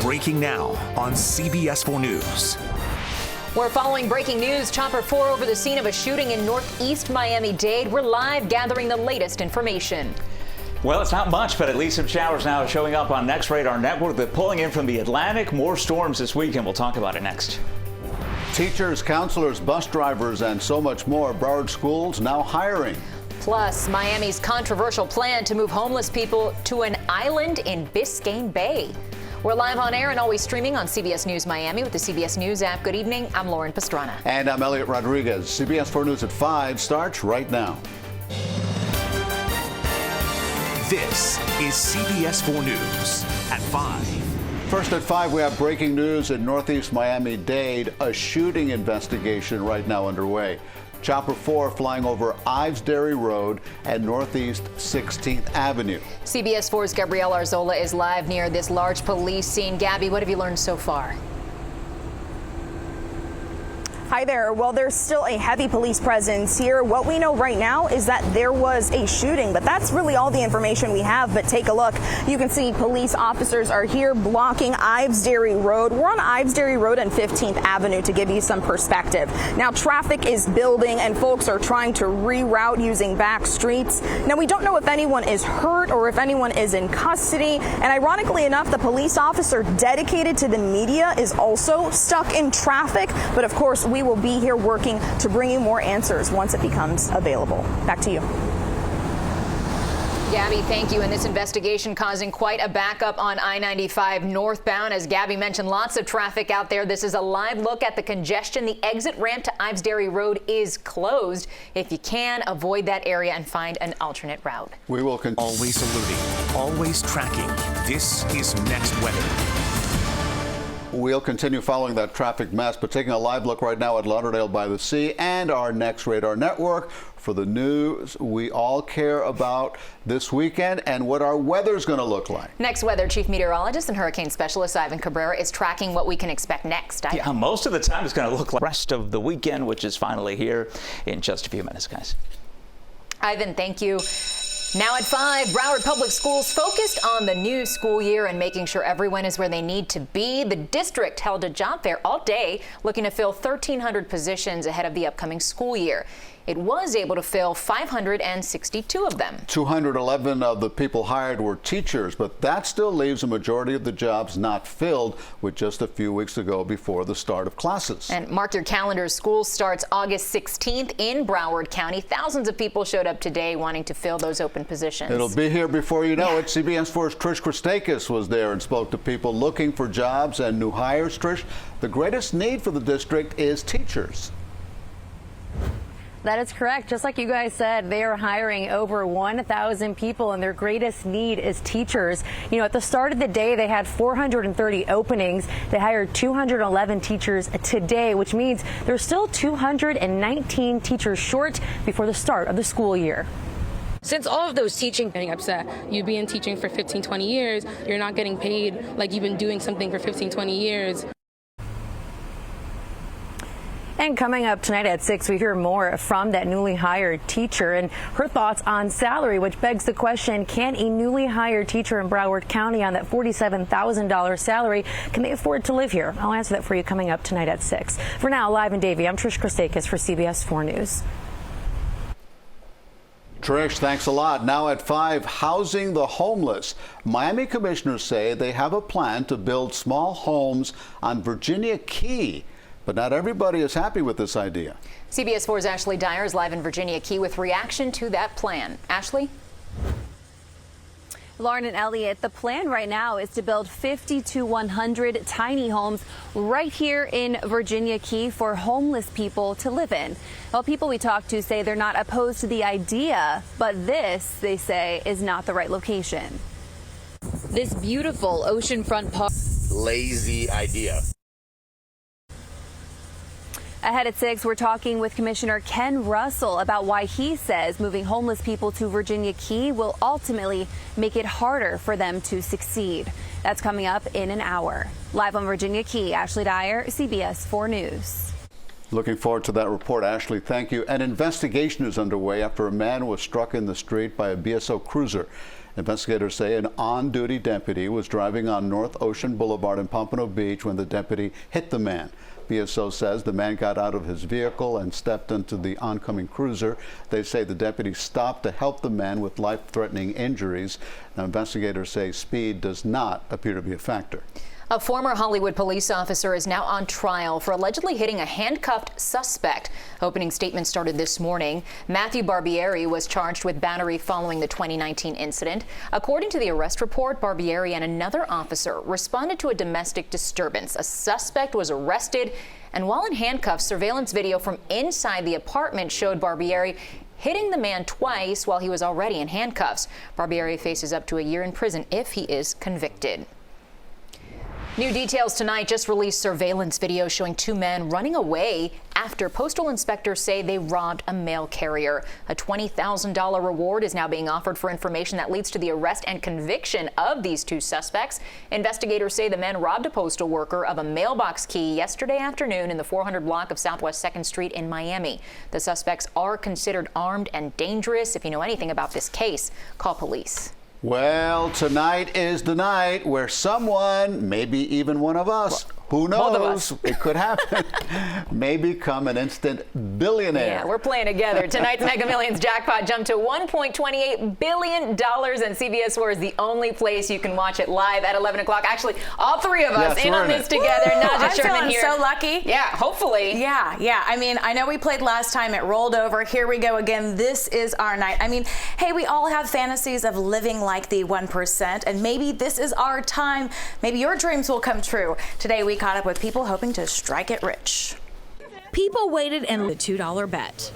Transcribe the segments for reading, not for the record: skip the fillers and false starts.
Breaking now on CBS 4 News. We're following breaking news. Chopper 4 over the scene of a shooting in northeast Miami-Dade. We're live gathering the latest information. Well, it's not much, but at least some showers now showing up on Next Radar Network. They're pulling in from the Atlantic. More storms this weekend. We'll talk about it next. Teachers, counselors, bus drivers, and so much more. Broward schools now hiring. Plus, Miami's controversial plan to move homeless people to an island in Biscayne Bay. We're live on air and always streaming on CBS News Miami with the CBS News app. Good evening. I'm Lauren Pastrana. And I'm Elliot Rodriguez. CBS 4 News at 5 starts right now. This is CBS 4 News at 5. First at 5, we have breaking news in northeast Miami-Dade. A shooting investigation right now underway. Chopper 4 flying over Ives Dairy Road and northeast 16th Avenue. CBS 4's Gabrielle Arzola is live near this large police scene. Gabby, what have you learned so far? Hi there. Well, there's still a heavy police presence here. What we know right now is that there was a shooting, but that's really all the information we have. But take a look. You can see police officers are here blocking Ives Dairy Road. We're on Ives Dairy Road and 15th Avenue to give you some perspective. Now, traffic is building and folks are trying to reroute using back streets. Now, we don't know if anyone is hurt or if anyone is in custody. And ironically enough, the police officer dedicated to the media is also stuck in traffic. But of course, we will be here working to bring you more answers once it becomes available. Back to you. Gabby, thank you. And this investigation causing quite a backup on I-95 northbound. As Gabby mentioned, lots of traffic out there. This is a live look at the congestion. The exit ramp to Ives Dairy Road is closed. If you can, avoid that area and find an alternate route. We will always alerting, always tracking. This is Next Weather. We'll continue following that traffic mess, but taking a live look right now at Lauderdale by the Sea and our Next Radar Network for the news we all care about this weekend and what our weather's going to look like. Next Weather Chief Meteorologist and Hurricane Specialist Ivan Cabrera is tracking what we can expect next. Yeah, most of the time it's going to look like the rest of the weekend, which is finally here in just a few minutes, guys. Ivan, thank you. Now at 5, Broward Public Schools focused on the new school year and making sure everyone is where they need to be. The district held a job fair all day looking to fill 1,300 positions ahead of the upcoming school year. It was able to fill 562 of them. 211 of the people hired were teachers, but that still leaves a majority of the jobs not filled with just a few weeks ago before the start of classes. And mark your calendars, school starts August 16th in Broward County. Thousands of people showed up today wanting to fill those open positions. It'll be here before you know it. CBS 4's Trish Christakis was there and spoke to people looking for jobs and new hires. Trish, the greatest need for the district is teachers. That is correct. Just like you guys said, they are hiring over 1,000 people, and their greatest need is teachers. You know, at the start of the day, they had 430 openings. They hired 211 teachers today, which means there's still 219 teachers short before the start of the school year. Since all of those teaching getting upset, you've been teaching for 15, 20 years, you're not getting paid like you've been doing something for 15, 20 years. And coming up tonight at 6, we hear more from that newly hired teacher and her thoughts on salary, which begs the question, can a newly hired teacher in Broward County on that $47,000 salary, can they afford to live here? I'll answer that for you coming up tonight at 6. For now, live in Davie, I'm Trish Christakis for CBS 4 News. Trish, thanks a lot. Now at 5, housing the homeless. Miami commissioners say they have a plan to build small homes on Virginia Key. But not everybody is happy with this idea. CBS 4's Ashley Dyer is live in Virginia Key with reaction to that plan. Ashley? Lauren and Elliot, the plan right now is to build 50 to 100 tiny homes right here in Virginia Key for homeless people to live in. Well, people we talked to say they're not opposed to the idea, but this, they say, is not the right location. This beautiful oceanfront park. Lazy idea. Ahead at 6, we're talking with Commissioner Ken Russell about why he says moving homeless people to Virginia Key will ultimately make it harder for them to succeed. That's coming up in an hour. Live on Virginia Key, Ashley Dyer, CBS 4 News. Looking forward to that report, Ashley. Thank you. An investigation is underway after a man was struck in the street by a BSO cruiser. Investigators say an on-duty deputy was driving on North Ocean Boulevard in Pompano Beach when the deputy hit the man. BSO says the man got out of his vehicle and stepped into the oncoming cruiser. They say the deputy stopped to help the man with life-threatening injuries. Now, investigators say speed does not appear to be a factor. A former Hollywood police officer is now on trial for allegedly hitting a handcuffed suspect. Opening statements started this morning. Matthew Barbieri was charged with battery following the 2019 incident. According to the arrest report, Barbieri and another officer responded to a domestic disturbance. A suspect was arrested, and while in handcuffs, surveillance video from inside the apartment showed Barbieri hitting the man twice while he was already in handcuffs. Barbieri faces up to a year in prison if he is convicted. New details tonight. Just released surveillance video showing two men running away after postal inspectors say they robbed a mail carrier. A $20,000 reward is now being offered for information that leads to the arrest and conviction of these two suspects. Investigators say the men robbed a postal worker of a mailbox key yesterday afternoon in the 400 block of Southwest 2nd Street in Miami. The suspects are considered armed and dangerous. If you know anything about this case, call police. Well, tonight is the night where someone, maybe even one of us, who knows, both of us. It could happen, may become an instant billionaire. Yeah, we're playing together. Tonight's Mega Millions jackpot jumped to $1.28 billion, and CBS 4 is the only place you can watch it live at 11 o'clock. Actually, all three of us in on this together. I'm Sherman feeling here. so lucky. Yeah, hopefully. Yeah. I mean, I know we played last time. It rolled over. Here we go again. This is our night. I mean, hey, we all have fantasies of living like the 1%, and maybe this is our time. Maybe your dreams will come true. Today, we caught up with people hoping to strike it rich. People waited and the $2 bet.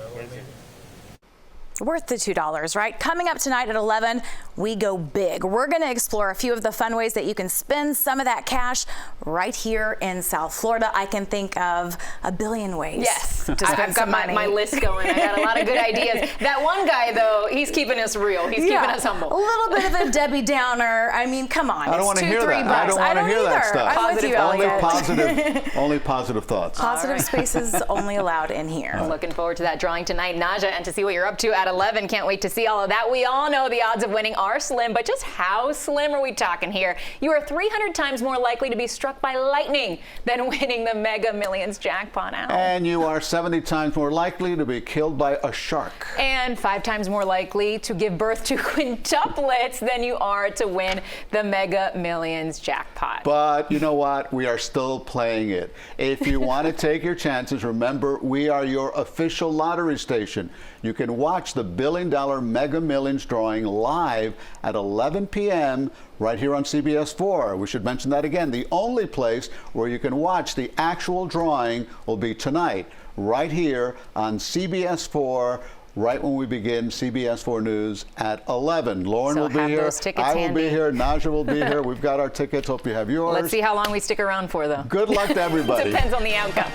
Worth the $2, right? Coming up tonight at 11, we go big. We're going to explore a few of the fun ways that you can spend some of that cash right here in South Florida. I can think of a billion ways. Yes, to spend I've got my list going. I got a lot of good ideas. That one guy, though, he's keeping us real. He's keeping us humble. A little bit of a Debbie Downer. I mean, come on. I don't want to hear that. I don't want to hear that stuff. I'm with you, Elliot. Only positive thoughts. Positive spaces only allowed in here. Looking forward to that drawing tonight, Naja, and to see what you're up to at 11. Can't wait to see all of that. We all know the odds of winning are slim, but just how slim are we talking here? You are 300 times more likely to be struck by lightning than winning the Mega Millions jackpot out. And you are 70 times more likely to be killed by a shark. And 5 times more likely to give birth to quintuplets than you are to win the Mega Millions jackpot. But you know what? We are still playing it. If you want to take your chances, remember, we are your official lottery station. You can watch the $1 billion Mega Millions drawing live at 11 p.m. right here on CBS 4. We should mention that again. The only place where you can watch the actual drawing will be tonight, right here on CBS 4. Right when we begin CBS 4 News at 11. Lauren will be here. I will be here. Naja will be here. We've got our tickets. Hope you have yours. Let's see how long we stick around for, though. Good luck to everybody. Depends on the outcome.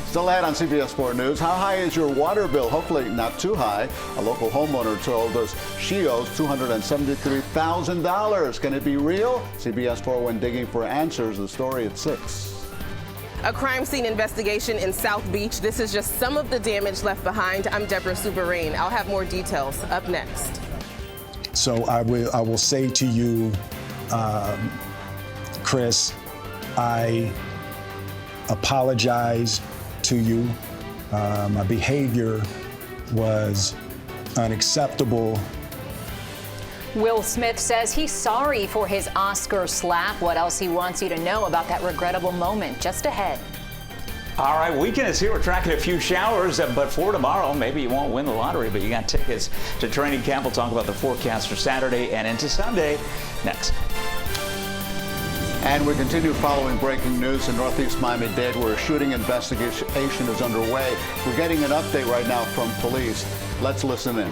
Still ahead on CBS 4 News. How high is your water bill? Hopefully not too high. A local homeowner told us she owes $273,000. Can it be real? CBS 4 when digging for answers. The story at 6. A crime scene investigation in South Beach. This is just some of the damage left behind. I'm Deborah Subarain. I'll have more details up next. So I will say to you, Chris, I apologize to you. My behavior was unacceptable. Will Smith says he's sorry for his Oscar slap. What else he wants you to know about that regrettable moment just ahead. All right, weekend is here. We're tracking a few showers, but for tomorrow, maybe you won't win the lottery, but you got tickets to training camp. We'll talk about the forecast for Saturday and into Sunday next. And we continue following breaking news in Northeast Miami-Dade, where a shooting investigation is underway. We're getting an update right now from police. Let's listen in.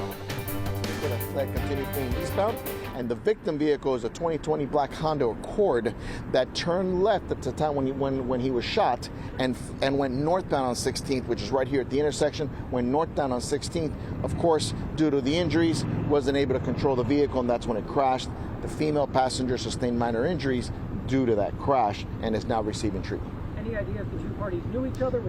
That continued fleeing eastbound, and the victim vehicle is a 2020 black Honda Accord that turned left at the time when he was shot and went northbound on 16th, which is right here at the intersection. Went northbound on 16th. Of course, due to the injuries, wasn't able to control the vehicle, and that's when it crashed. The female passenger sustained minor injuries due to that crash and is now receiving treatment. Any idea if the two parties knew each other?